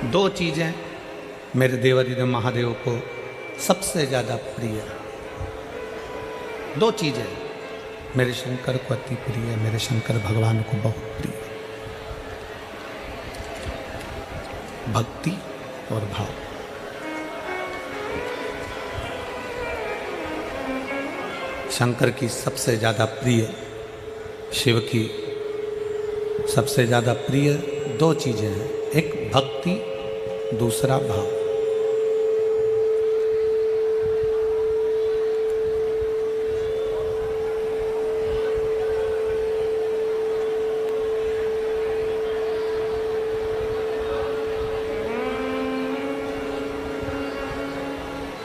दो चीज़ें मेरे देवादिदेव महादेव को सबसे ज़्यादा प्रिय है। दो चीज़ें मेरे शंकर को अति प्रिय है, मेरे शंकर भगवान को बहुत प्रिय है। भक्ति और भाव। शंकर की सबसे ज़्यादा प्रिय, शिव की सबसे ज़्यादा प्रिय दो चीज़ें हैं, एक भक्ति, दूसरा भाव।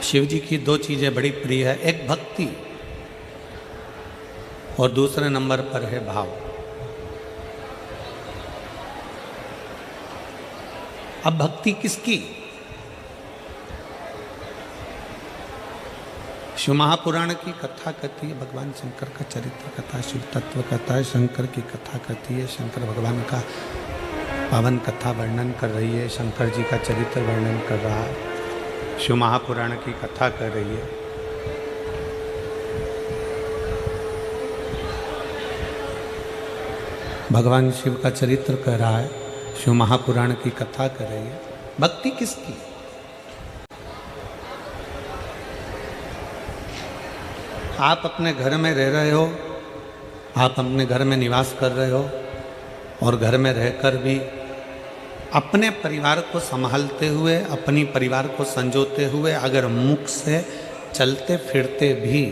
शिव जी की दो चीज़ें बड़ी प्रिय है, एक भक्ति और दूसरे नंबर पर है भाव। अब भक्ति किसकी? शिव महापुराण की कथा कहती है, भगवान शंकर का चरित्र कथा, शिव तत्व कथा है, शंकर की कथा कहती है, शंकर भगवान का पावन कथा वर्णन कर रही है, शंकर जी का चरित्र वर्णन कर रहा है, शिव महापुराण की कथा कर रही है। भगवान शिव का चरित्र कर रहा है, शिव महापुराण की कथा कर रही है। भक्ति किसकी? आप अपने घर में रह रहे हो, आप अपने घर में निवास कर रहे हो और घर में रहकर भी अपने परिवार को संभालते हुए, अपनी परिवार को संजोते हुए अगर मुख से चलते फिरते भी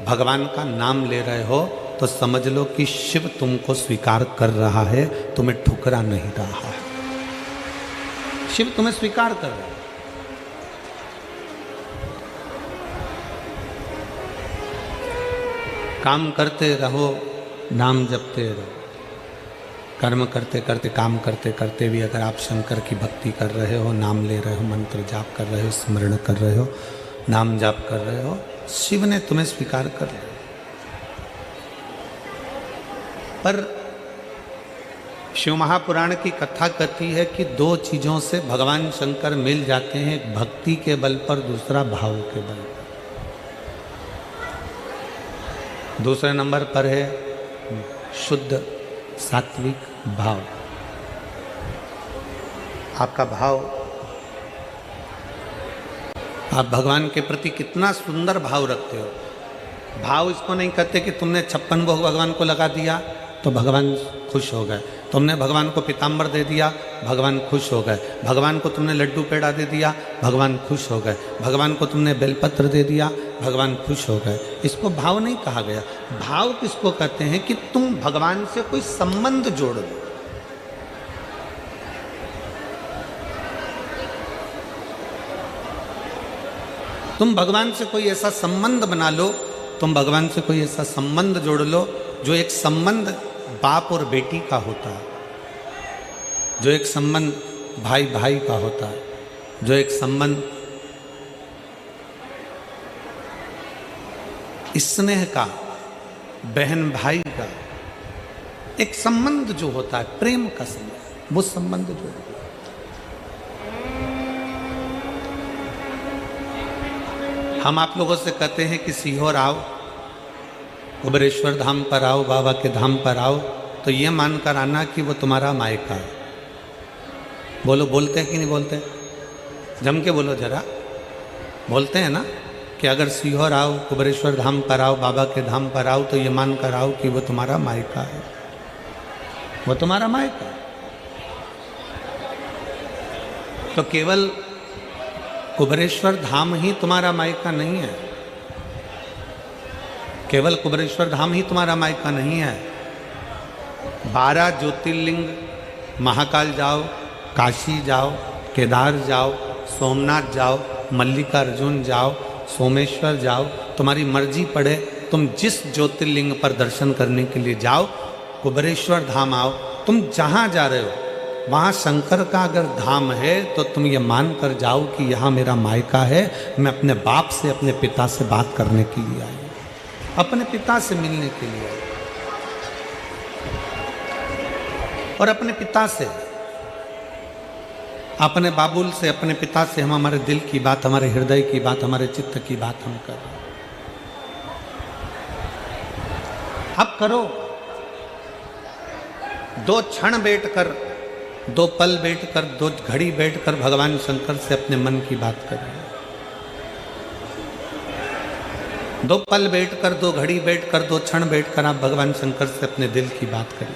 भगवान का नाम ले रहे हो तो समझ लो कि शिव तुमको स्वीकार कर रहा है, तुम्हें ठुकरा नहीं रहा है। शिव तुम्हें स्वीकार कर रहा है। काम करते रहो, नाम जपते रहो। कर्म करते करते, काम करते करते भी अगर आप शंकर की भक्ति कर रहे हो, नाम ले रहे हो, मंत्र जाप कर रहे हो, स्मरण कर रहे हो, नाम जाप कर रहे हो, शिव ने तुम्हें स्वीकार कर लिया। पर शिव महापुराण की कथा कहती है कि दो चीजों से भगवान शंकर मिल जाते हैं, एक भक्ति के बल पर, दूसरा भाव के बल पर। दूसरे नंबर पर है शुद्ध सात्विक भाव। आपका भाव, आप भगवान के प्रति कितना सुंदर भाव रखते हो। भाव इसको नहीं कहते कि तुमने 56 भोग भगवान को लगा दिया तो भगवान खुश हो गए, तुमने भगवान को पीताम्बर दे दिया, भगवान खुश हो गए, भगवान को तुमने लड्डू पेड़ा दे दिया, भगवान खुश हो गए, भगवान को तुमने बेलपत्र दे दिया, भगवान खुश हो गए। इसको भाव नहीं कहा गया। भाव किसको कहते हैं कि तुम भगवान से कोई संबंध जोड़ लो। तुम भगवान से कोई ऐसा संबंध बना लो, तुम भगवान से कोई ऐसा संबंध जोड़ लो जो एक संबंध बाप और बेटी का होता है, जो एक संबंध भाई भाई का होता है, जो एक संबंध स्नेह का, बहन भाई का, एक संबंध जो होता है, प्रेम का संबंध, वो संबंध जो है। हम आप लोगों से कहते हैं कि सीहोर आओ, कुबेरेश्वर धाम पर आओ, बाबा के धाम पर आओ, तो ये मानकर आना कि वो तुम्हारा मायका है। बोलो, बोलते हैं कि नहीं बोलते? जम के बोलो जरा। बोलते हैं ना कि अगर सीहोर आओ, कुबेरेश्वर धाम पर आओ, बाबा के धाम पर आओ, तो ये मानकर आओ कि वो तुम्हारा मायका है, वो तुम्हारा मायका है। तो केवल कुबेरेश्वर धाम ही तुम्हारा मायका नहीं है, केवल कुबेरेश्वर धाम ही तुम्हारा मायका नहीं है। 12 ज्योतिर्लिंग, महाकाल जाओ, काशी जाओ, केदार जाओ, सोमनाथ जाओ, मल्लिकार्जुन जाओ, सोमेश्वर जाओ, तुम्हारी मर्जी पड़े, तुम जिस ज्योतिर्लिंग पर दर्शन करने के लिए जाओ, कुबेरेश्वर धाम आओ। तुम जहाँ जा रहे हो वहाँ शंकर का अगर धाम है तो तुम ये मान कर जाओ कि यहाँ मेरा मायका है, मैं अपने बाप से, अपने पिता से बात करने के लिए आई, अपने पिता से मिलने के लिए आई। और अपने पिता से अपने बाबुल से, अपने पिता से हम हमारे दिल की बात, हमारे हृदय की बात, हमारे चित्त की बात हम कर रहे हैं। अब करो, 2 क्षण बैठकर, 2 पल बैठकर, 2 घड़ी बैठकर भगवान शंकर से अपने मन की बात करें। 2 पल बैठकर, 2 घड़ी बैठकर, 2 क्षण बैठकर आप भगवान शंकर से अपने दिल की बात करें।